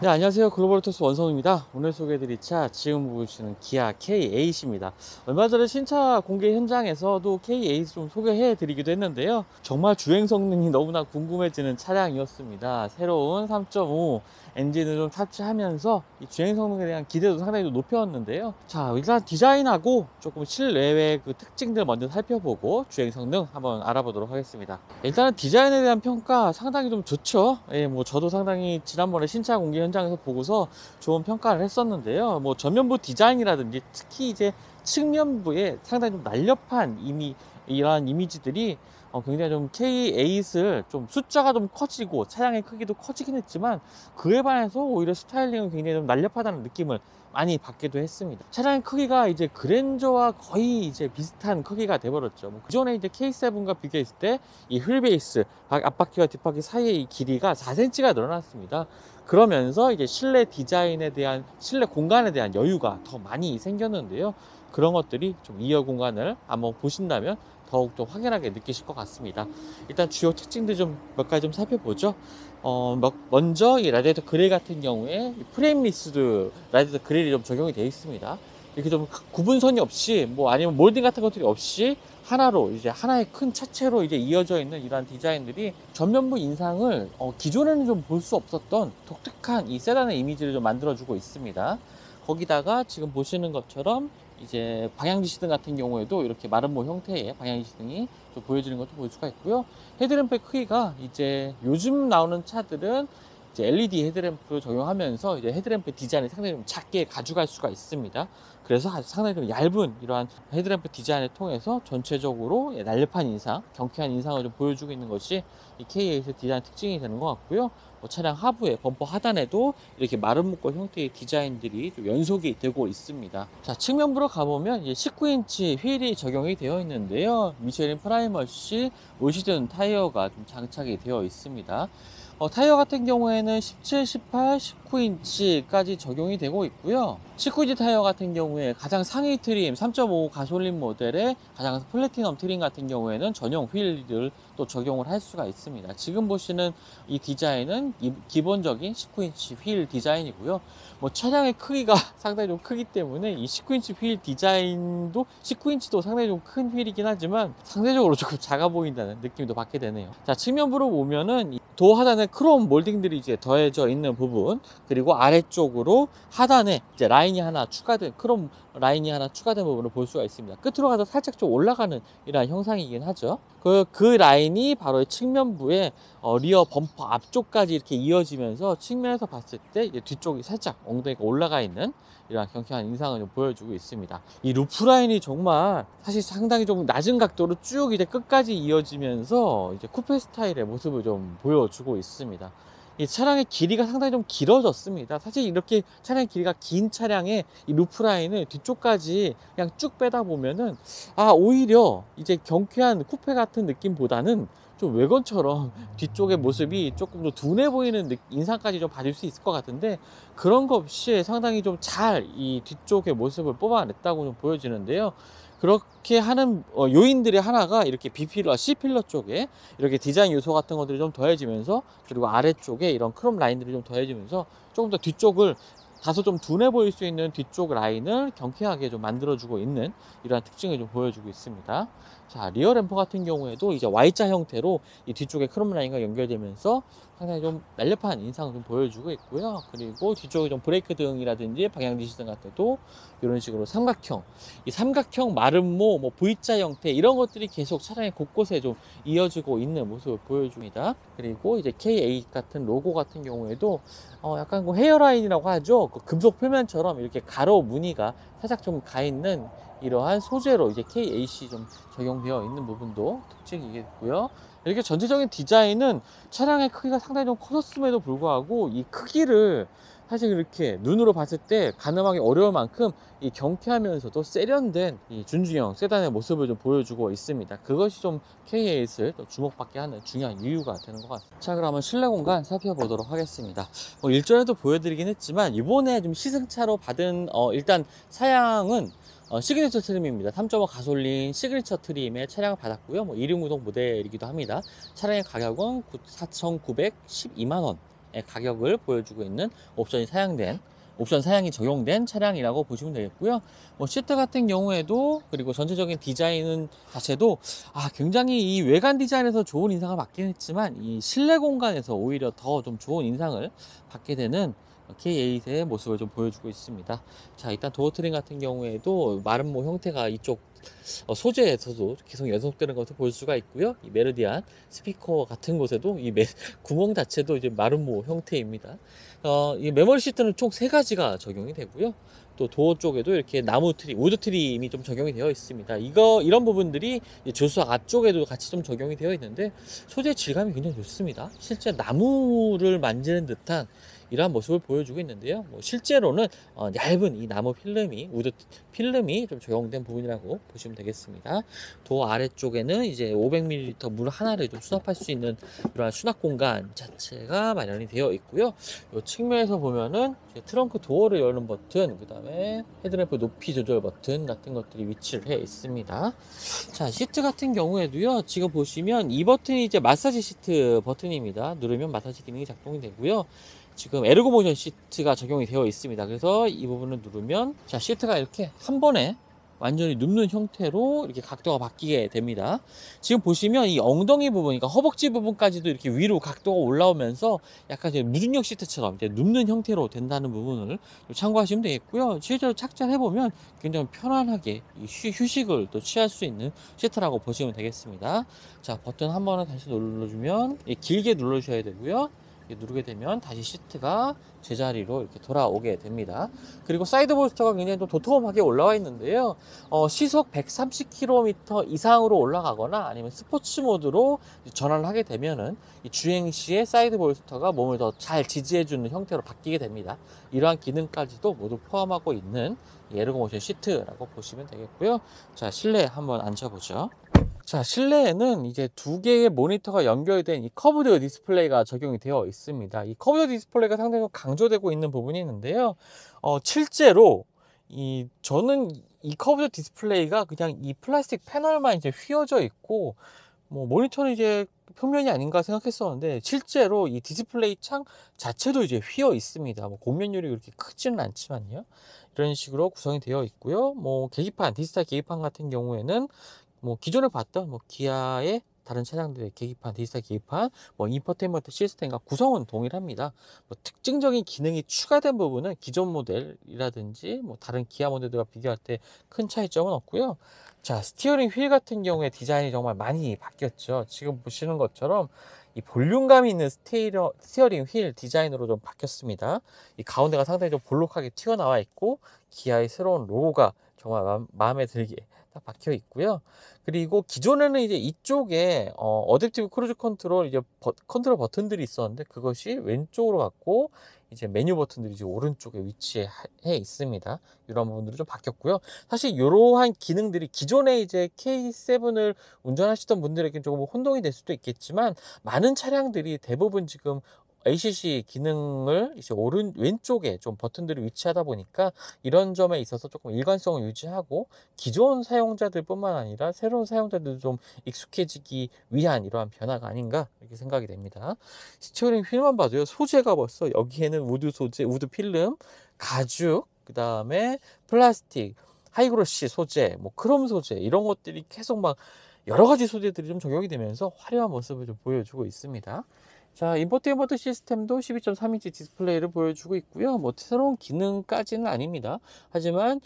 네, 안녕하세요. 글로벌토스 원성입니다. 오늘 소개해드릴 차, 지금 보시는 기아 K8입니다. 얼마 전에 신차 공개 현장에서도 K8 좀 소개해드리기도 했는데요. 정말 주행 성능이 너무나 궁금해지는 차량이었습니다. 새로운 3.5 엔진을 좀 탑재하면서 이 주행 성능에 대한 기대도 상당히 좀 높였는데요. 자, 일단 디자인하고 조금 실내외의 그 특징들 먼저 살펴보고 주행 성능 한번 알아보도록 하겠습니다. 일단은 디자인에 대한 평가 상당히 좀 좋죠. 예, 뭐 저도 상당히 지난번에 신차 공개 현장에서 보고서 좋은 평가를 했었는데요. 뭐 전면부 디자인이라든지 특히 이제 측면부에 상당히 좀 날렵한 이러한 이미지들이 굉장히 좀 K8을 좀 숫자가 좀 커지고 차량의 크기도 커지긴 했지만 그에 반해서 오히려 스타일링은 굉장히 좀 날렵하다는 느낌을 많이 받기도 했습니다. 차량의 크기가 이제 그랜저와 거의 이제 비슷한 크기가 돼버렸죠. 뭐 그전에 이제 K7과 비교했을 때 이 휠베이스 앞바퀴와 뒷바퀴 사이의 이 길이가 4cm가 늘어났습니다. 그러면서 이제 실내 디자인에 대한 실내 공간에 대한 여유가 더 많이 생겼는데요. 그런 것들이 좀 2열 공간을 한번 보신다면 더욱더 확연하게 느끼실 것 같습니다. 일단 주요 특징들 좀 몇 가지 좀 살펴보죠. 먼저 이 라디에이터 그릴 같은 경우에 프레임리스드 라디에이터 그릴이 좀 적용이 되어 있습니다. 이렇게 좀 구분선이 없이 뭐 아니면 몰딩 같은 것들이 없이 하나로 이제 하나의 큰 차체로 이제 이어져 있는 이러한 디자인들이 전면부 인상을 기존에는 좀 볼 수 없었던 독특한 이 세단의 이미지를 좀 만들어주고 있습니다. 거기다가 지금 보시는 것처럼 이제 방향지시등 같은 경우에도 이렇게 마름모 형태의 방향지시등이 좀 보여지는 것도 볼 수가 있고요. 헤드램프의 크기가 이제 요즘 나오는 차들은 이제 LED 헤드램프를 적용하면서 이제 헤드램프 디자인을 상당히 좀 작게 가져갈 수가 있습니다. 그래서 아주 상당히 좀 얇은 이러한 헤드램프 디자인을 통해서 전체적으로 날렵한 인상, 경쾌한 인상을 좀 보여주고 있는 것이 이 K8의 디자인 특징이 되는 것 같고요. 차량 하부에 범퍼 하단에도 이렇게 마름 목과 형태의 디자인들이 좀 연속이 되고 있습니다. 자, 측면부로 가보면 이제 19인치 휠이 적용이 되어 있는데요. 미쉐린 프라이머시 올시즌 타이어가 좀 장착이 되어 있습니다. 타이어 같은 경우에는 17, 18, 19인치까지 적용이 되고 있고요. 19인치 타이어 같은 경우에 가장 상위 트림 3.5 가솔린 모델의 가장 플래티넘 트림 같은 경우에는 전용 휠을 또 적용을 할 수가 있습니다. 지금 보시는 이 디자인은 기본적인 19인치 휠 디자인이고요. 뭐 차량의 크기가 상당히 좀 크기 때문에 이 19인치 휠 디자인도 19인치도 상당히 좀 큰 휠이긴 하지만 상대적으로 조금 작아 보인다는 느낌도 받게 되네요. 자, 측면부로 보면은 도어 하단에 크롬 몰딩들이 이제 더해져 있는 부분, 그리고 아래쪽으로 하단에 이제 라인이 하나 추가된 크롬 라인이 하나 추가된 부분을 볼 수가 있습니다. 끝으로 가서 살짝 좀 올라가는 이런 형상이긴 하죠. 그 라인이 바로 측면부에 리어 범퍼 앞쪽까지 이렇게 이어지면서 측면에서 봤을 때 이제 뒤쪽이 살짝 엉덩이가 올라가 있는 이런 경쾌한 인상을 좀 보여주고 있습니다. 이 루프 라인이 정말 사실 상당히 좀 낮은 각도로 쭉 이제 끝까지 이어지면서 이제 쿠페 스타일의 모습을 좀 보여주고 있습니다. 이 차량의 길이가 상당히 좀 길어졌습니다. 사실 이렇게 차량의 길이가 긴 차량의 이 루프 라인을 뒤쪽까지 그냥 쭉 빼다 보면은 오히려 이제 경쾌한 쿠페 같은 느낌보다는 좀 외건처럼 뒤쪽의 모습이 조금 더 둔해 보이는 인상까지 좀 받을 수 있을 것 같은데 그런 거 없이 상당히 좀 잘 이 뒤쪽의 모습을 뽑아냈다고 좀 보여지는데요. 그렇게 하는 요인들의 하나가 이렇게 B필러, C필러 쪽에 이렇게 디자인 요소 같은 것들이 좀 더해지면서 그리고 아래쪽에 이런 크롬 라인들이 좀 더해지면서 조금 더 뒤쪽을 다소 좀 둔해 보일 수 있는 뒤쪽 라인을 경쾌하게 좀 만들어주고 있는 이러한 특징을 좀 보여주고 있습니다. 자, 리어 램퍼 같은 경우에도 이제 Y자 형태로 이 뒤쪽에 크롬 라인과 연결되면서 상당히 좀 날렵한 인상을 좀 보여주고 있고요. 그리고 뒤쪽에 좀 브레이크 등이라든지 방향 지시등 같은 때도 이런 식으로 삼각형, 이 삼각형 마름모, 뭐 V자 형태 이런 것들이 계속 차량의 곳곳에 좀 이어지고 있는 모습을 보여줍니다. 그리고 이제 K8 같은 로고 같은 경우에도 약간 그 헤어라인이라고 하죠. 그 금속 표면처럼 이렇게 가로 무늬가 살짝 좀 가 있는 이러한 소재로 이제 K8이 좀 적용되어 있는 부분도 특징이겠고요. 이렇게 전체적인 디자인은 차량의 크기가 상당히 좀 커졌음에도 불구하고 이 크기를 사실 이렇게 눈으로 봤을 때 가늠하기 어려울 만큼 이 경쾌하면서도 세련된 이 준중형 세단의 모습을 좀 보여주고 있습니다. 그것이 좀 K8을 또 주목받게 하는 중요한 이유가 되는 것 같습니다. 자, 그러면 실내 공간 살펴보도록 하겠습니다. 일전에도 보여드리긴 했지만 이번에 좀 시승차로 받은 일단 사양은 시그니처 트림입니다. 3.5 가솔린 시그니처 트림의 차량을 받았고요. 16무동 모델이기도 합니다. 차량의 가격은 4,912만원 가격을 보여주고 있는 옵션 사양이 적용된 차량이라고 보시면 되겠고요. 뭐 시트 같은 경우에도, 그리고 전체적인 디자인 자체도 굉장히 이 외관 디자인에서 좋은 인상을 받긴 했지만 이 실내 공간에서 오히려 더 좀 좋은 인상을 받게 되는 K8의 모습을 좀 보여주고 있습니다. 자, 일단 도어 트림 같은 경우에도 마름모 형태가 이쪽 소재에서도 계속 연속되는 것을 볼 수가 있고요. 이 메르디안 스피커 같은 곳에도 이 구멍 자체도 이제 마름모 형태입니다. 이 메모리 시트는 총 3가지가 적용이 되고요. 또 도어 쪽에도 이렇게 나무 트림, 우드 트림이 좀 적용이 되어 있습니다. 이런 부분들이 조수석 앞쪽에도 같이 좀 적용이 되어 있는데 소재 질감이 굉장히 좋습니다. 실제 나무를 만지는 듯한 이러한 모습을 보여주고 있는데요. 뭐 실제로는 얇은 이 나무 필름이, 우드 필름이 좀 적용된 부분이라고 보시면 되겠습니다. 도어 아래쪽에는 이제 500ml 물 하나를 좀 수납할 수 있는 이러한 수납 공간 자체가 마련이 되어 있고요. 이 측면에서 보면은 트렁크 도어를 여는 버튼, 그 다음에 헤드램프 높이 조절 버튼 같은 것들이 위치를 해 있습니다. 자, 시트 같은 경우에도요, 지금 보시면 이 버튼이 이제 마사지 시트 버튼입니다. 누르면 마사지 기능이 작동이 되고요. 지금 에르고 모션 시트가 적용이 되어 있습니다. 그래서 이 부분을 누르면, 자, 시트가 이렇게 한 번에 완전히 눕는 형태로 이렇게 각도가 바뀌게 됩니다. 지금 보시면 이 엉덩이 부분, 그러니까 허벅지 부분까지도 이렇게 위로 각도가 올라오면서 약간 이제 무중력 시트처럼 이제 눕는 형태로 된다는 부분을 참고하시면 되겠고요. 실제로 착장을 해보면 굉장히 편안하게 휴식을 또 취할 수 있는 시트라고 보시면 되겠습니다. 자, 버튼 한 번은 다시 눌러주면 길게 눌러주셔야 되고요. 누르게 되면 다시 시트가 제자리로 이렇게 돌아오게 됩니다. 그리고 사이드 볼스터가 굉장히 좀 도톰하게 올라와 있는데요. 시속 130km 이상으로 올라가거나 아니면 스포츠 모드로 전환을 하게 되면은 이 주행 시에 사이드 볼스터가 몸을 더 잘 지지해주는 형태로 바뀌게 됩니다. 이러한 기능까지도 모두 포함하고 있는 에르고모션 시트라고 보시면 되겠고요. 자, 실내에 한번 앉아보죠. 자, 실내에는 이제 2개의 모니터가 연결된 이 커브드 디스플레이가 적용이 되어 있습니다. 이 커브드 디스플레이가 상당히 강조되고 있는 부분이 있는데요. 실제로 저는 이 커브드 디스플레이가 그냥 이 플라스틱 패널만 이제 휘어져 있고 뭐 모니터는 이제 평면이 아닌가 생각했었는데 실제로 이 디스플레이 창 자체도 이제 휘어 있습니다. 뭐 곡면율이 그렇게 크지는 않지만요. 이런 식으로 구성이 되어 있고요. 뭐 계기판, 디지털 계기판 같은 경우에는 뭐 기존에 봤던 뭐 기아의 다른 차량들의 계기판, 디지털 계기판, 뭐 인포테인먼트 시스템과 구성은 동일합니다. 뭐 특징적인 기능이 추가된 부분은 기존 모델이라든지 뭐 다른 기아 모델들과 비교할 때 큰 차이점은 없고요. 자, 스티어링 휠 같은 경우에 디자인이 정말 많이 바뀌었죠. 지금 보시는 것처럼 이 볼륨감이 있는 스티어링 휠 디자인으로 좀 바뀌었습니다. 이 가운데가 상당히 좀 볼록하게 튀어나와 있고 기아의 새로운 로고가 정말 마음에 들게 딱 박혀 있고요. 그리고 기존에는 이제 이쪽에 어댑티브 크루즈 컨트롤 이제 컨트롤 버튼들이 있었는데 그것이 왼쪽으로 갔고 이제 메뉴 버튼들이 이제 오른쪽에 위치해 있습니다. 이런 부분들이 좀 바뀌었고요. 사실 이러한 기능들이 기존에 이제 K7을 운전하시던 분들에게 조금 혼동이 될 수도 있겠지만 많은 차량들이 대부분 지금 ACC 기능을 이제 왼쪽에 좀 버튼들이 위치하다 보니까 이런 점에 있어서 조금 일관성을 유지하고 기존 사용자들 뿐만 아니라 새로운 사용자들도 좀 익숙해지기 위한 이러한 변화가 아닌가 이렇게 생각이 됩니다. 스티어링 휠만 봐도요, 소재가 벌써 여기에는 우드 소재, 우드 필름, 가죽, 그 다음에 플라스틱, 하이그로시 소재, 뭐 크롬 소재 이런 것들이 계속 막 여러 가지 소재들이 좀 적용이 되면서 화려한 모습을 좀 보여주고 있습니다. 자, 인포테인먼트 시스템도 12.3인치 디스플레이를 보여주고 있고요. 뭐 새로운 기능까지는 아닙니다. 하지만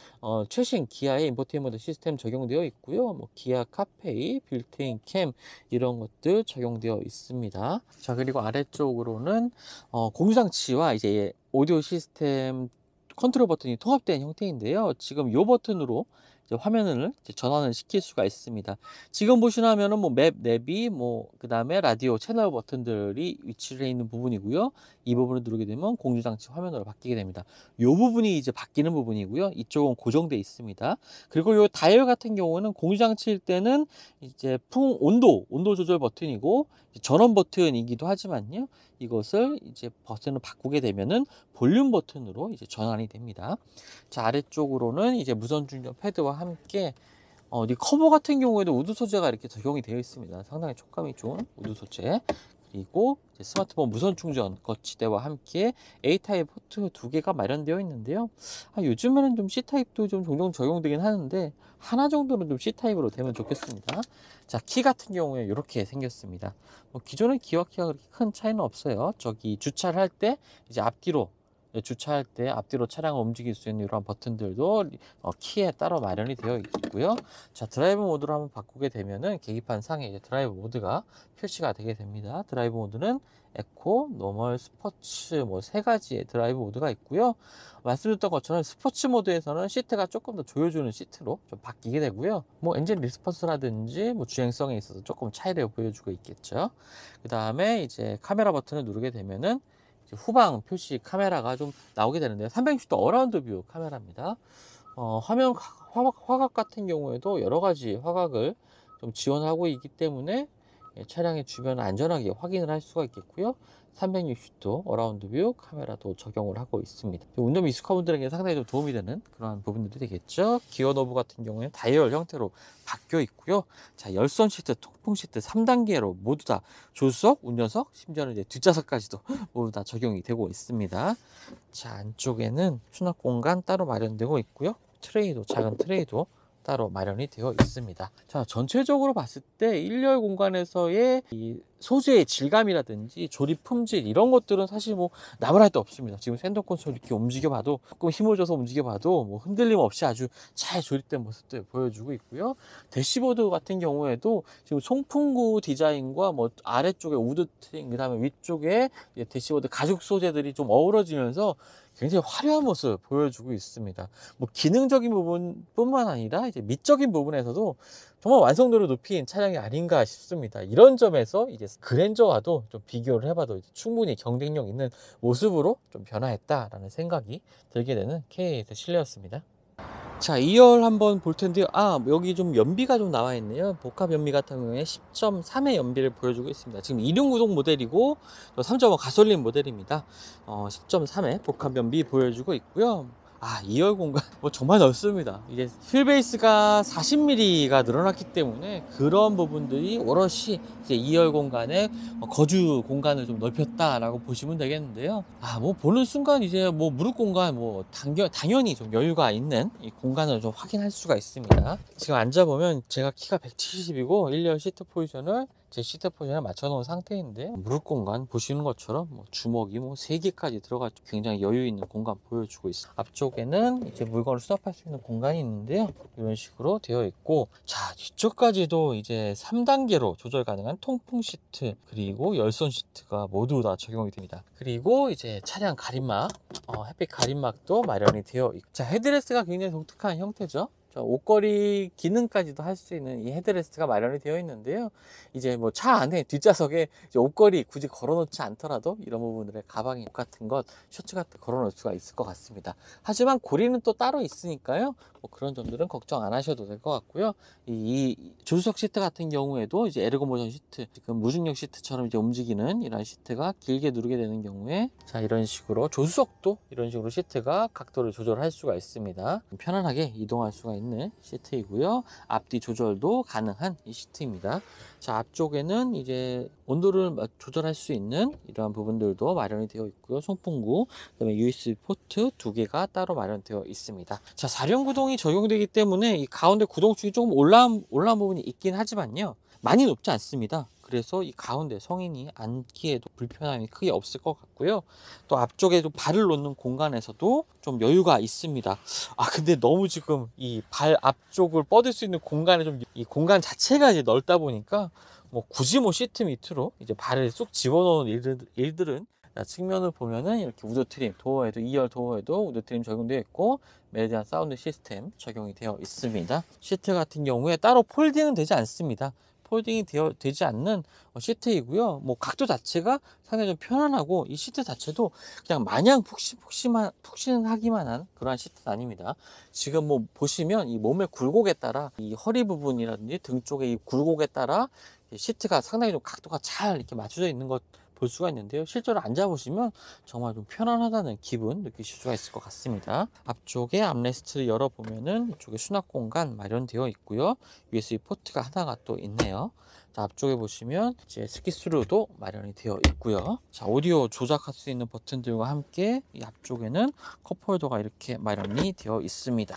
최신 기아의 인포테인먼트 시스템 적용되어 있고요. 뭐 기아 카페이, 빌트인 캠 이런 것들 적용되어 있습니다. 자, 그리고 아래쪽으로는 공유장치와 이제 오디오 시스템 컨트롤 버튼이 통합된 형태인데요. 지금 이 버튼으로 화면을 전환을 시킬 수가 있습니다. 지금 보시는 화면은 뭐 맵, 내비, 뭐 그 다음에 라디오 채널 버튼들이 위치를 해 있는 부분이고요. 이 부분을 누르게 되면 공유장치 화면으로 바뀌게 됩니다. 이 부분이 이제 바뀌는 부분이고요. 이쪽은 고정돼 있습니다. 그리고 이 다이얼 같은 경우는 공유장치일 때는 이제 온도 조절 버튼이고 전원 버튼이기도 하지만요. 이것을 이제 버튼을 바꾸게 되면은 볼륨 버튼으로 이제 전환이 됩니다. 자, 아래쪽으로는 이제 무선 충전 패드와 함께 이 커버 같은 경우에도 우드 소재가 이렇게 적용이 되어 있습니다. 상당히 촉감이 좋은 우드 소재. 그리고 이제 스마트폰 무선 충전 거치대와 함께 A타입 포트 2개가 마련되어 있는데요. 요즘에는 좀 C타입도 좀 종종 적용되긴 하는데 하나 정도는 좀 C타입으로 되면 좋겠습니다. 자, 키 같은 경우에 이렇게 생겼습니다. 뭐 기존의 기와 키가 그렇게 큰 차이는 없어요. 저기 주차를 할 때 이제 앞뒤로 주차할 때 앞뒤로 차량을 움직일 수 있는 이런 버튼들도 키에 따로 마련이 되어 있고요. 자, 드라이브 모드로 한번 바꾸게 되면은 계기판 상에 이제 드라이브 모드가 표시가 되게 됩니다. 드라이브 모드는 에코, 노멀, 스포츠 뭐 세 가지의 드라이브 모드가 있고요. 말씀드렸던 것처럼 스포츠 모드에서는 시트가 조금 더 조여주는 시트로 좀 바뀌게 되고요. 뭐 엔진 리스폰스라든지 뭐 주행성에 있어서 조금 차이를 보여주고 있겠죠. 그 다음에 이제 카메라 버튼을 누르게 되면은 후방 표시 카메라가 좀 나오게 되는데요. 360도 어라운드 뷰 카메라입니다. 화면 화각 같은 경우에도 여러 가지 화각을 좀 지원하고 있기 때문에 차량의 주변을 안전하게 확인을 할 수가 있겠고요. 360도 어라운드 뷰 카메라도 적용을 하고 있습니다. 운전 미숙한 분들에게 상당히 좀 도움이 되는 그런 부분들이 되겠죠. 기어 노브 같은 경우에는 다이얼 형태로 바뀌어 있고요. 자, 열선 시트, 통풍 시트 3단계로 모두 다 조수석, 운전석, 심지어는 이제 뒷좌석까지도 모두 다 적용이 되고 있습니다. 자, 안쪽에는 수납 공간 따로 마련되고 있고요. 트레이도, 작은 트레이도 따로 마련이 되어 있습니다. 자, 전체적으로 봤을 때 1열 공간에서의 이 소재의 질감이라든지 조립 품질 이런 것들은 사실 뭐 나무랄 데 없습니다. 지금 센터 콘솔 이렇게 움직여봐도 조금 힘을 줘서 움직여봐도 뭐 흔들림 없이 아주 잘 조립된 모습들 보여주고 있고요. 대시보드 같은 경우에도 지금 송풍구 디자인과 뭐 아래쪽에 우드 트림, 그다음에 위쪽에 대시보드 가죽 소재들이 좀 어우러지면서 굉장히 화려한 모습을 보여주고 있습니다. 뭐 기능적인 부분뿐만 아니라 이제 미적인 부분에서도 정말 완성도를 높인 차량이 아닌가 싶습니다. 이런 점에서 이제 그랜저와도 좀 비교를 해봐도 충분히 경쟁력 있는 모습으로 좀 변화했다라는 생각이 들게 되는 K8의 실내였습니다. 자, 2열 한번 볼 텐데요. 여기 좀 연비가 좀 나와 있네요. 복합 연비 같은 경우에 10.3의 연비를 보여주고 있습니다. 지금 2륜구동 모델이고 3.5 가솔린 모델입니다. 10.3의 복합 연비 보여주고 있고요. 2열 공간 뭐 정말 넓습니다. 이게 휠베이스가 40mm가 늘어났기 때문에 그런 부분들이 오롯이 이제 2열 공간의 거주 공간을 좀 넓혔다라고 보시면 되겠는데요. 뭐 보는 순간 이제 뭐 무릎 공간 뭐 당연히 좀 여유가 있는 이 공간을 좀 확인할 수가 있습니다. 지금 앉아보면 제가 키가 170이고 1열 시트 포지션을 제 시트 포지션에 맞춰 놓은 상태인데 무릎 공간 보시는 것처럼 뭐 주먹이 뭐 3개까지 들어가 굉장히 여유 있는 공간 보여주고 있어요. 앞쪽에는 이제 물건을 수납할 수 있는 공간이 있는데요. 이런 식으로 되어 있고, 자, 뒤쪽까지도 이제 3단계로 조절 가능한 통풍 시트 그리고 열선 시트가 모두 다 적용이 됩니다. 그리고 이제 차량 가림막, 햇빛 가림막도 마련이 되어 있고, 자, 헤드레스트가 굉장히 독특한 형태죠. 옷걸이 기능까지도 할 수 있는 이 헤드레스트가 마련이 되어 있는데요. 이제 뭐 차 안에 뒷좌석에 이제 옷걸이 굳이 걸어 놓지 않더라도 이런 부분들에 가방에 옷 같은 것, 셔츠 같은 거 걸어 놓을 수가 있을 것 같습니다. 하지만 고리는 또 따로 있으니까요. 뭐 그런 점들은 걱정 안 하셔도 될 것 같고요. 이 조수석 시트 같은 경우에도 이제 에르고 모션 시트, 지금 무중력 시트처럼 이제 움직이는 이런 시트가 길게 누르게 되는 경우에, 자, 이런 식으로 조수석도 이런 식으로 시트가 각도를 조절할 수가 있습니다. 편안하게 이동할 수가 있는 시트이고요. 앞뒤 조절도 가능한 이 시트입니다. 자, 앞쪽에는 이제 온도를 조절할 수 있는 이러한 부분들도 마련이 되어 있고요. 송풍구, 그다음에 USB 포트 2개가 따로 마련되어 있습니다. 자, 4륜 구동이 적용되기 때문에 이 가운데 구동축이 조금 올라온 부분이 있긴 하지만요, 많이 높지 않습니다. 그래서 이 가운데 성인이 앉기에도 불편함이 크게 없을 것 같고요. 또 앞쪽에도 발을 놓는 공간에서도 좀 여유가 있습니다. 근데 너무 지금 이 발 앞쪽을 뻗을 수 있는 공간에 좀, 이 공간 자체가 이제 넓다 보니까 뭐 굳이 뭐 시트 밑으로 이제 발을 쏙 집어넣는 일들은, 측면을 보면은 이렇게 우드 트림, 도어에도 2열 도어에도 우드 트림 적용되어 있고 메리디안 사운드 시스템 적용이 되어 있습니다. 시트 같은 경우에 따로 폴딩은 되지 않습니다. 폴딩이 되지 않는 시트이고요. 뭐 각도 자체가 상당히 좀 편안하고, 이 시트 자체도 그냥 마냥 푹신하기만 한 그러한 시트는 아닙니다. 지금 뭐 보시면 이 몸의 굴곡에 따라 이 허리 부분이라든지 등 쪽의 이 굴곡에 따라 시트가 상당히 좀 각도가 잘 이렇게 맞춰져 있는 것 볼 수가 있는데요. 실제로 앉아보시면 정말 좀 편안하다는 기분 느끼실 수가 있을 것 같습니다. 앞쪽에 암레스트를 열어보면은 이쪽에 수납 공간 마련되어 있고요. USB 포트가 하나가 또 있네요. 자, 앞쪽에 보시면 이제 스키스루도 마련이 되어 있고요. 자, 오디오 조작할 수 있는 버튼들과 함께 이 앞쪽에는 컵홀더가 이렇게 마련이 되어 있습니다.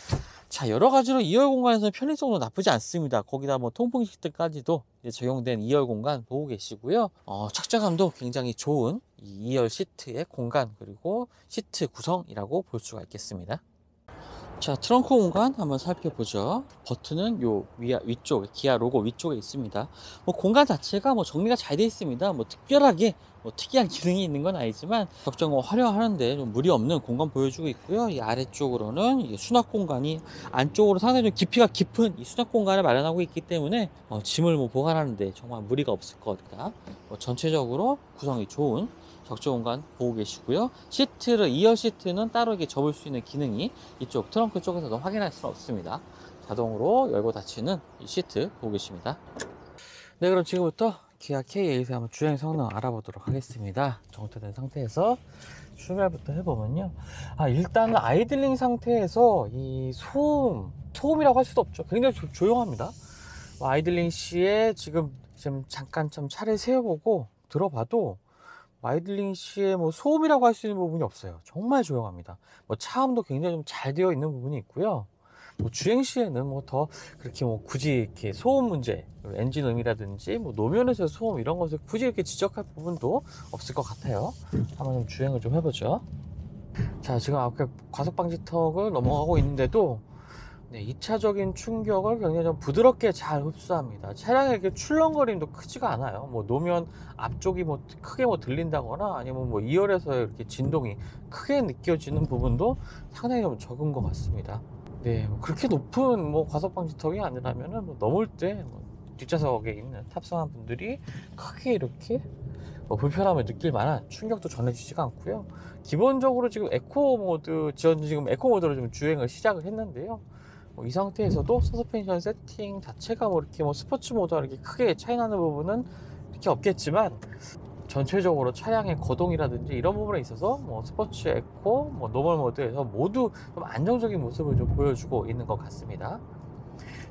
자, 여러 가지로 2열 공간에서 편의성도 나쁘지 않습니다. 거기다 뭐 통풍 시트까지도 이제 적용된 2열 공간 보고 계시고요. 착장감도 굉장히 좋은 이 2열 시트의 공간, 그리고 시트 구성이라고 볼 수가 있겠습니다. 자, 트렁크 공간 한번 살펴보죠. 버튼은 요 위쪽에, 기아 로고 위쪽에 있습니다. 뭐 공간 자체가 뭐 정리가 잘 되어 있습니다. 뭐 특별하게 뭐 특이한 기능이 있는 건 아니지만 적정거 활용하는데 좀 무리 없는 공간 보여주고 있고요. 이 아래쪽으로는 이 수납 공간이 안쪽으로 상당히 좀 깊이가 깊은 이 수납 공간을 마련하고 있기 때문에 짐을 뭐 보관하는데 정말 무리가 없을 것 같다. 전체적으로 구성이 좋은 적재 공간 보고 계시고요. 시트를 2열 시트는 따로 이렇게 접을 수 있는 기능이 이쪽 트렁크 쪽에서도 확인할 수는 없습니다. 자동으로 열고 닫히는 이 시트 보고 계십니다. 네, 그럼 지금부터 기아 K8의 한번 주행 성능 알아보도록 하겠습니다. 정체된 상태에서 출발부터 해보면요. 일단은 아이들링 상태에서 이 소음이라고 할 수도 없죠. 굉장히 조용합니다. 아이들링 시에 지금 잠깐 좀 차를 세워보고 들어봐도 아이들링 시에 뭐 소음이라고 할 수 있는 부분이 없어요. 정말 조용합니다. 차음도 굉장히 좀 잘 되어 있는 부분이 있고요. 주행 시에는 더 그렇게 굳이 이렇게 소음 문제, 엔진 음이라든지 노면에서의 소음 이런 것을 굳이 이렇게 지적할 부분도 없을 것 같아요. 한번 좀 주행을 좀 해보죠. 자, 지금 앞에 과속 방지 턱을 넘어가고 있는데도 2차적인 충격을 굉장히 좀 부드럽게 잘 흡수합니다. 차량의 이렇게 출렁거림도 크지가 않아요. 노면 앞쪽이 크게 들린다거나 아니면 2열에서 이렇게 진동이 크게 느껴지는 부분도 상당히 좀 적은 것 같습니다. 네, 그렇게 높은 과속 방지턱이 아니라면은 넘을 때 뒷좌석에 있는 탑승한 분들이 크게 이렇게 불편함을 느낄 만한 충격도 전해지지가 않고요. 기본적으로 지금 에코 모드, 지금 에코 모드로 좀 주행을 시작을 했는데요. 이 상태에서도 서스펜션 세팅 자체가 이렇게 스포츠 모드와 이렇게 크게 차이 나는 부분은 이렇게 없겠지만, 전체적으로 차량의 거동이라든지 이런 부분에 있어서 스포츠, 에코, 노멀 모드에서 모두 좀 안정적인 모습을 좀 보여주고 있는 것 같습니다.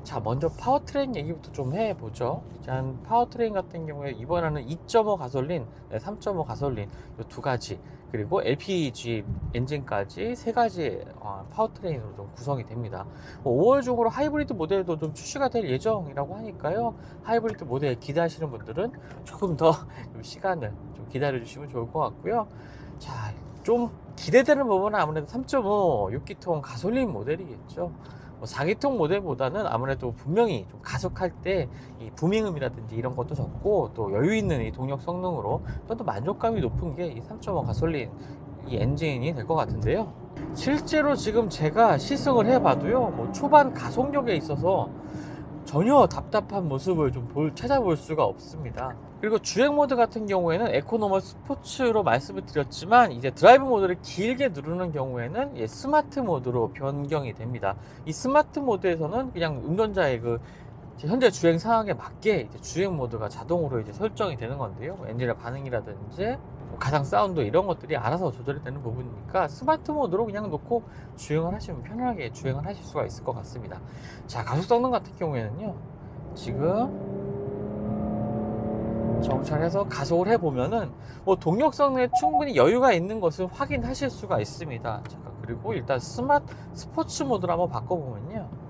자, 먼저 파워트레인 얘기부터 좀 해보죠. 짠, 파워트레인 같은 경우에 이번에는 2.5 가솔린, 3.5 가솔린 이 두 가지, 그리고 LPG 엔진까지 세 가지 파워트레인으로 좀 구성이 됩니다. 5월 중으로 하이브리드 모델도 좀 출시가 될 예정이라고 하니까요. 하이브리드 모델 기대하시는 분들은 조금 더 시간을 좀 기다려 주시면 좋을 것 같고요. 자, 좀 기대되는 부분은 아무래도 3.5 6기통 가솔린 모델이겠죠. 4기통 모델보다는 아무래도 분명히 좀 가속할 때 이 부밍음이라든지 이런 것도 적고, 또 여유 있는 이 동력 성능으로 좀 더 만족감이 높은 게 이 3.5 가솔린 이 엔진이 될 것 같은데요. 실제로 지금 제가 시승을 해봐도요, 초반 가속력에 있어서 전혀 답답한 모습을 좀 찾아볼 수가 없습니다. 그리고 주행 모드 같은 경우에는 에코노멀 스포츠로 말씀을 드렸지만, 이제 드라이브 모드를 길게 누르는 경우에는 스마트 모드로 변경이 됩니다. 이 스마트 모드에서는 그냥 운전자의 현재 주행 상황에 맞게 이제 주행 모드가 자동으로 이제 설정이 되는 건데요. 엔진의 반응이라든지 가상 사운드 이런 것들이 알아서 조절이 되는 부분이니까 스마트 모드로 그냥 놓고 주행을 하시면 편안하게 주행을 하실 수가 있을 것 같습니다. 자, 가속 성능 같은 경우에는요, 지금 정차해서 가속을 해보면은 동력 성능에 충분히 여유가 있는 것을 확인하실 수가 있습니다. 자, 그리고 일단 스포츠 모드로 한번 바꿔보면요,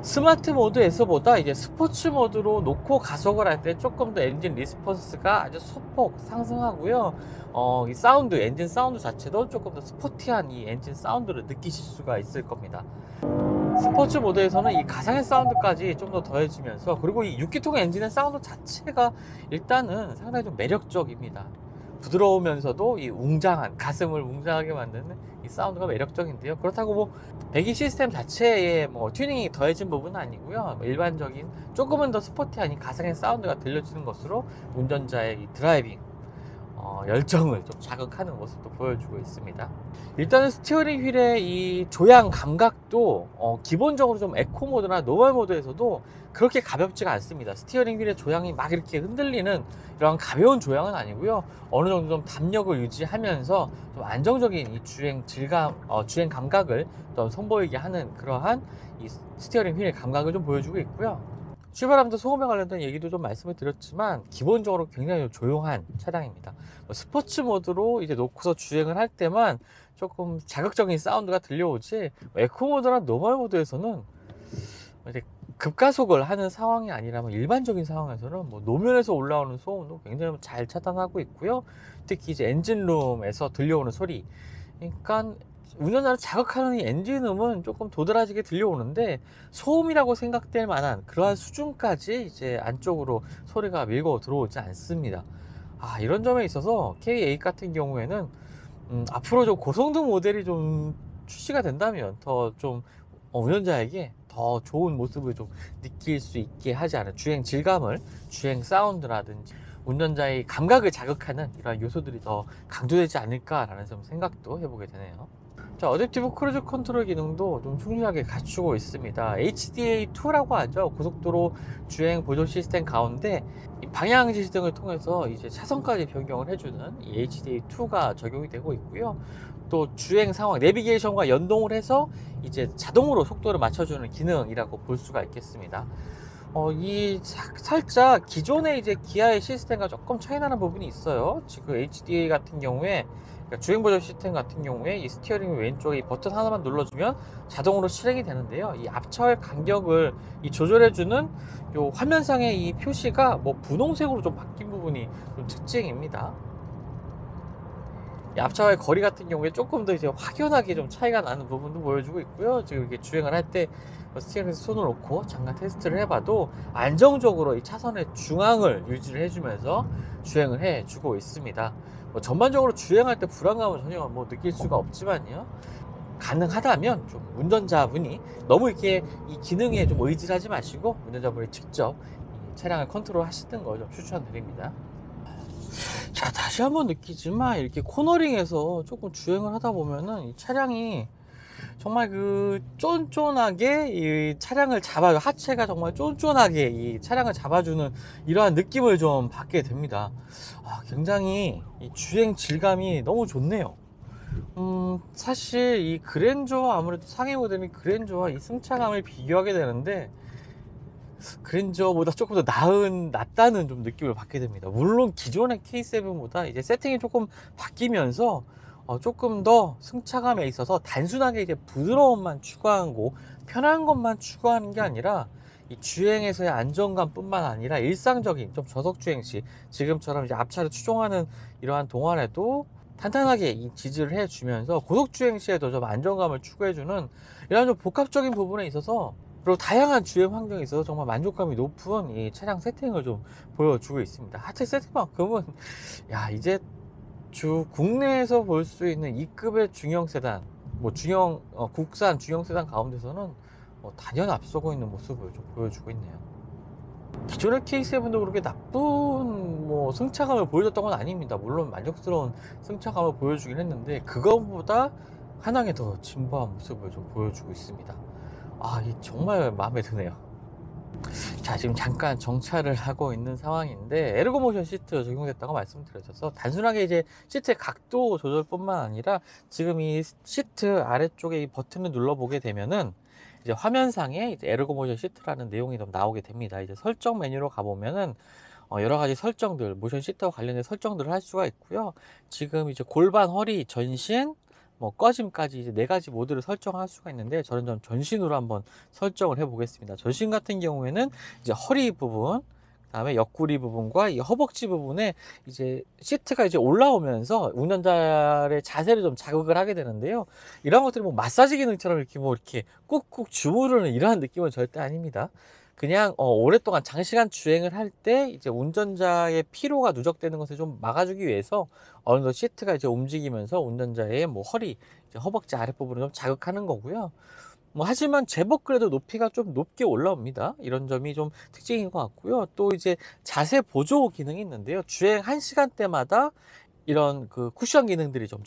스마트 모드에서보다 이제 스포츠 모드로 놓고 가속을 할 때 조금 더 엔진 리스폰스가 아주 소폭 상승하고요. 이 사운드, 엔진 사운드 자체도 조금 더 스포티한 이 엔진 사운드를 느끼실 수가 있을 겁니다. 스포츠 모드에서는 이 가상의 사운드까지 좀 더 더해지면서, 그리고 이 6기통 엔진의 사운드 자체가 일단은 상당히 좀 매력적입니다. 부드러우면서도 이 웅장한, 가슴을 웅장하게 만드는 이 사운드가 매력적인데요. 그렇다고 배기 시스템 자체에 튜닝이 더해진 부분은 아니고요. 일반적인 조금은 더 스포티한 이 가상의 사운드가 들려지는 것으로 운전자의 이 드라이빙 열정을 좀 자극하는 모습도 보여주고 있습니다. 일단은 스티어링 휠의 이 조향 감각도 기본적으로 좀 에코 모드나 노멀 모드에서도 그렇게 가볍지가 않습니다. 스티어링 휠의 조향이 막 이렇게 흔들리는 이런 가벼운 조향은 아니고요. 어느 정도 좀 담력을 유지하면서 좀 안정적인 이 주행 질감, 주행 감각을 좀 선보이게 하는 그러한 이 스티어링 휠의 감각을 좀 보여주고 있고요. 출발하면서 소음에 관련된 얘기도 좀 말씀을 드렸지만 기본적으로 굉장히 조용한 차량입니다. 스포츠 모드로 이제 놓고서 주행을 할 때만 조금 자극적인 사운드가 들려오지, 에코 모드나 노멀 모드에서는 이제 급가속을 하는 상황이 아니라면 일반적인 상황에서는 뭐 노면에서 올라오는 소음도 굉장히 잘 차단하고 있고요. 특히 이제 엔진룸에서 들려오는 소리, 그러니까 운전자를 자극하는 이 엔진음은 조금 도드라지게 들려오는데 소음이라고 생각될 만한 그러한 수준까지 이제 안쪽으로 소리가 밀고 들어오지 않습니다. 이런 점에 있어서 K8 같은 경우에는 앞으로 좀 고성능 모델이 좀 출시가 된다면 더 좀 운전자에게 더 좋은 모습을 좀 느낄 수 있게 하지 않은 주행 질감을, 주행 사운드라든지 운전자의 감각을 자극하는 이런 요소들이 더 강조되지 않을까라는 좀 생각도 해보게 되네요. 자, 어댑티브 크루즈 컨트롤 기능도 좀 충실하게 갖추고 있습니다. HDA2라고 하죠. 고속도로 주행 보조 시스템 가운데 이 방향 지시 등을 통해서 이제 차선까지 변경을 해주는 이 HDA2가 적용이 되고 있고요. 또 주행 상황 내비게이션과 연동을 해서 이제 자동으로 속도를 맞춰주는 기능이라고 볼 수가 있겠습니다. 살짝 기존의 이제 기아의 시스템과 조금 차이 나는 부분이 있어요. 지금 HDA 같은 경우에, 그러니까 주행 보조 시스템 같은 경우에 이 스티어링 왼쪽에 이 버튼 하나만 눌러주면 자동으로 실행이 되는데요. 이 앞차의 간격을 조절해주는 요 화면상의 이 표시가 뭐 분홍색으로 좀 바뀐 부분이 좀 특징입니다. 이 앞차와의 거리 같은 경우에 조금 더 이제 확연하게 좀 차이가 나는 부분도 보여주고 있고요. 지금 이렇게 주행을 할 때 스티어링에서 손을 놓고 잠깐 테스트를 해봐도 안정적으로 이 차선의 중앙을 유지를 해주면서 주행을 해주고 있습니다. 전반적으로 주행할 때 불안감은 전혀 뭐 느낄 수가 없지만요. 가능하다면 좀 운전자분이 너무 이렇게 이 기능에 좀 의지를 하지 마시고 운전자분이 직접 이 차량을 컨트롤 하시는 거 좀 추천드립니다. 자, 다시 한번 느끼지만 이렇게 코너링에서 조금 주행을 하다 보면은 이 차량이 정말 그 쫀쫀하게 이 차량을 잡아줘, 하체가 정말 쫀쫀하게 이 차량을 잡아주는 이러한 느낌을 좀 받게 됩니다. 굉장히 이 주행 질감이 너무 좋네요. 사실 이 그랜저와 아무래도 상위 모델인 그랜저와 이 승차감을 비교하게 되는데 그랜저보다 조금 더 낫다는 좀 느낌을 받게 됩니다. 물론 기존의 K7보다 이제 세팅이 조금 바뀌면서 조금 더 승차감에 있어서 단순하게 이제 부드러움만 추구한 거, 편한 것만 추구하는 게 아니라 이 주행에서의 안정감뿐만 아니라 일상적인 좀 저속 주행 시 지금처럼 이제 앞차를 추종하는 이러한 동안에도 탄탄하게 이 지지를 해주면서 고속 주행 시에도 좀 안정감을 추구해주는 이런 좀 복합적인 부분에 있어서, 그리고 다양한 주행 환경에 있어서 정말 만족감이 높은 이 차량 세팅을 좀 보여주고 있습니다. 하체 세팅만큼은 이제 국내에서 볼 수 있는 2급의 중형 세단, 뭐 국산 중형 세단 가운데서는 단연 앞서고 있는 모습을 좀 보여주고 있네요. 기존의 K7도 그렇게 나쁜 뭐 승차감을 보여줬던 건 아닙니다. 물론 만족스러운 승차감을 보여주긴 했는데 그것보다 한항에 더 진보한 모습을 좀 보여주고 있습니다. 정말 마음에 드네요. 자, 지금 잠깐 정차를 하고 있는 상황인데 에르고모션 시트 적용됐다고 말씀드렸어서 단순하게 이제 시트의 각도 조절뿐만 아니라 지금 이 시트 아래쪽에 이 버튼을 눌러보게 되면은 이제 화면상에 이제 에르고모션 시트라는 내용이 좀 나오게 됩니다. 이제 설정 메뉴로 가보면은 여러 가지 설정들, 모션 시트와 관련된 설정들을 할 수가 있고요. 지금 이제 골반, 허리, 전신, 뭐 꺼짐까지 이제 4가지 모드를 설정할 수가 있는데 저는 좀 전신으로 한번 설정을 해 보겠습니다. 전신 같은 경우에는 이제 허리 부분, 그다음에 옆구리 부분과 이 허벅지 부분에 이제 시트가 이제 올라오면서 운전자의 자세를 좀 자극을 하게 되는데요. 이런 것들이 뭐 마사지 기능처럼 이렇게 꾹꾹 주무르는 이러한 느낌은 절대 아닙니다. 그냥 오랫동안 장시간 주행을 할 때 이제 운전자의 피로가 누적되는 것을 좀 막아주기 위해서 어느 정도 시트가 이제 움직이면서 운전자의 뭐 허리, 이제 허벅지 아랫부분을 좀 자극하는 거고요. 하지만 제법 그래도 높이가 좀 높게 올라옵니다. 이런 점이 좀 특징인 것 같고요. 또 이제 자세 보조 기능이 있는데요. 주행 1시간대마다 이런 그 쿠션 기능들이 좀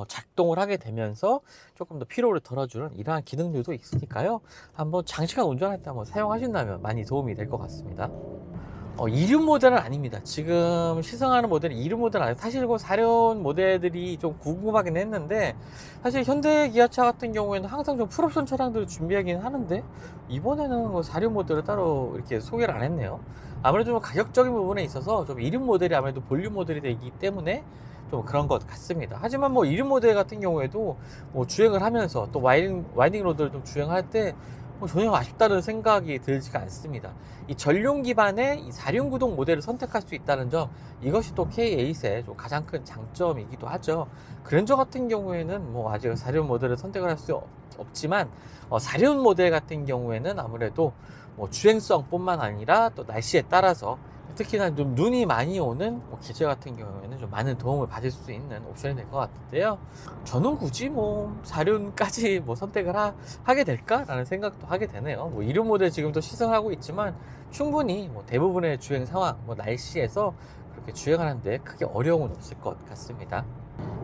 작동을 하게 되면서 조금 더 피로를 덜어주는 이러한 기능들도 있으니까요. 한번 장시간 운전할 때 한번 사용하신다면 많이 도움이 될 것 같습니다. 이륜 모델은 아닙니다. 지금 시승하는 모델이 이륜 모델은 아니에요. 사실 그 4륜 모델들이 좀 궁금하긴 했는데, 사실 현대 기아차 같은 경우에는 항상 좀 풀옵션 차량들을 준비하긴 하는데, 이번에는 그 4륜 모델을 따로 이렇게 소개를 안 했네요. 아무래도 좀 가격적인 부분에 있어서 좀 이륜 모델이 아무래도 볼륨 모델이 되기 때문에 좀 그런 것 같습니다. 하지만 뭐 이륜 모델 같은 경우에도 뭐 주행을 하면서 또 와이딩 로드를 좀 주행할 때 전혀 아쉽다는 생각이 들지가 않습니다. 이 전륜 기반의 이 4륜 구동 모델을 선택할 수 있다는 점, 이것이 또 K8의 좀 가장 큰 장점이기도 하죠. 그랜저 같은 경우에는 뭐 아직 4륜 모델을 선택을 할 수 없지만 4륜 모델 같은 경우에는 아무래도 뭐 주행성 뿐만 아니라 또 날씨에 따라서, 특히나 좀 눈이 많이 오는 계절 같은 경우에는 좀 많은 도움을 받을 수 있는 옵션이 될 것 같은데요. 저는 굳이 뭐 4륜까지 뭐 선택을 하게 될까라는 생각도 하게 되네요. 뭐 2륜 모델 지금도 시승하고 있지만 충분히 뭐 대부분의 주행 상황, 뭐 날씨에서 그렇게 주행하는데 크게 어려움은 없을 것 같습니다.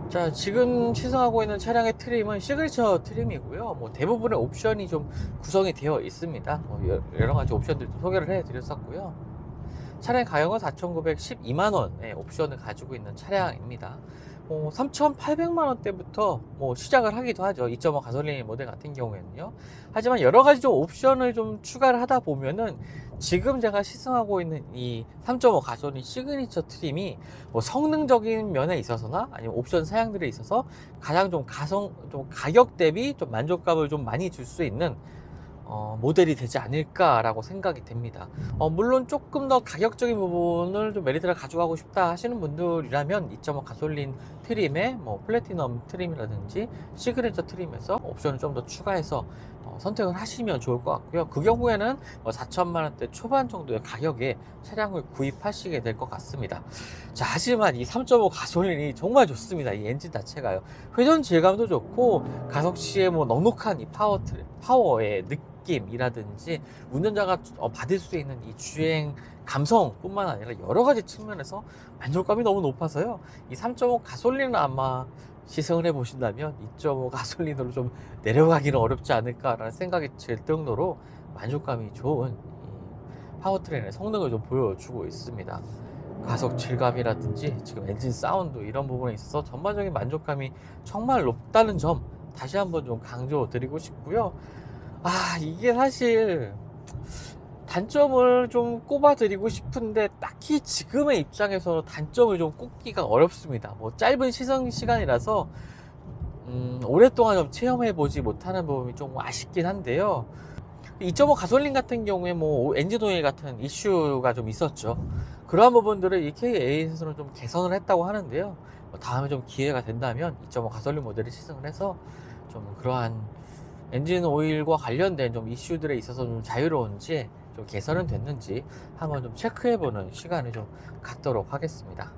자, 지금 시승하고 있는 차량의 트림은 시그니처 트림이고요. 뭐 대부분의 옵션이 좀 구성이 되어 있습니다. 뭐 여러 가지 옵션들도 소개를 해드렸었고요. 차량 가격은 4,912만원의 옵션을 가지고 있는 차량입니다. 3,800만원대부터 뭐 시작을 하기도 하죠. 2.5 가솔린 모델 같은 경우에는요. 하지만 여러 가지 좀 옵션을 좀 추가를 하다 보면은 지금 제가 시승하고 있는 이 3.5 가솔린 시그니처 트림이 뭐 성능적인 면에 있어서나 아니면 옵션 사양들에 있어서 가장 좀 가격 대비 좀 만족감을 좀 많이 줄 수 있는 모델이 되지 않을까라고 생각이 됩니다. 물론 조금 더 가격적인 부분을 좀 메리트를 가져가고 싶다 하시는 분들이라면 2.5 가솔린 트림에 뭐 플래티넘 트림이라든지 시그니처 트림에서 옵션을 좀 더 추가해서 선택을 하시면 좋을 것 같고요. 그 경우에는 4천만 원대 초반 정도의 가격에 차량을 구입하시게 될 것 같습니다. 자, 하지만 이 3.5 가솔린이 정말 좋습니다. 이 엔진 자체가요. 회전 질감도 좋고 가속 시에 뭐 넉넉한 이 파워의 느낌이라든지 운전자가 받을 수 있는 이 주행 감성뿐만 아니라 여러 가지 측면에서 만족감이 너무 높아서요. 이 3.5 가솔린은 아마 시승을 해 보신다면 2.5 가솔린으로 좀 내려가기는 어렵지 않을까라는 생각이 들 정도로 만족감이 좋은 이 파워트레인의 성능을 좀 보여주고 있습니다. 가속 질감이라든지 지금 엔진 사운드 이런 부분에 있어서 전반적인 만족감이 정말 높다는 점 다시 한번 좀 강조드리고 싶고요. 이게 사실 단점을 좀 꼽아드리고 싶은데 딱히 지금의 입장에서 단점을 좀 꼽기가 어렵습니다. 뭐 짧은 시승 시간이라서 오랫동안 좀 체험해보지 못하는 부분이 좀 아쉽긴 한데요. 2.5 가솔린 같은 경우에 뭐 엔진 오일 같은 이슈가 좀 있었죠. 그러한 부분들을 이 K8에서는 좀 개선을 했다고 하는데요. 다음에 좀 기회가 된다면 2.5 가솔린 모델을 시승을 해서 좀 그러한 엔진 오일과 관련된 좀 이슈들에 있어서 좀 자유로운지 좀 개선은 됐는지 한번 좀 체크해보는 시간을 좀 갖도록 하겠습니다.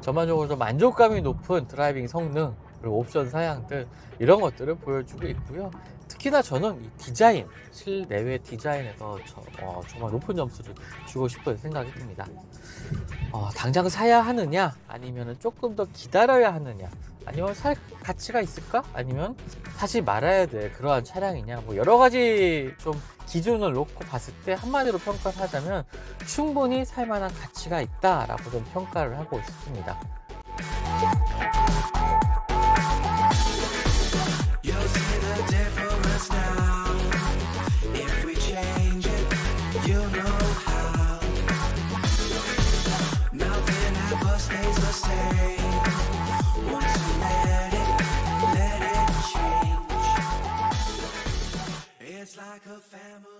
전반적으로 좀 만족감이 높은 드라이빙 성능 그리고 옵션 사양들 이런 것들을 보여주고 있고요. 특히나 저는 이 디자인, 실내외 디자인에서 정말 높은 점수를 주고 싶은 생각이 듭니다. 당장 사야 하느냐 아니면 조금 더 기다려야 하느냐, 아니면 살 가치가 있을까 아니면 사지 말아야 될 그러한 차량이냐, 뭐 여러 가지 좀 기준을 놓고 봤을 때 한마디로 평가를 하자면 충분히 살만한 가치가 있다라고 좀 평가를 하고 있습니다. It's like a family.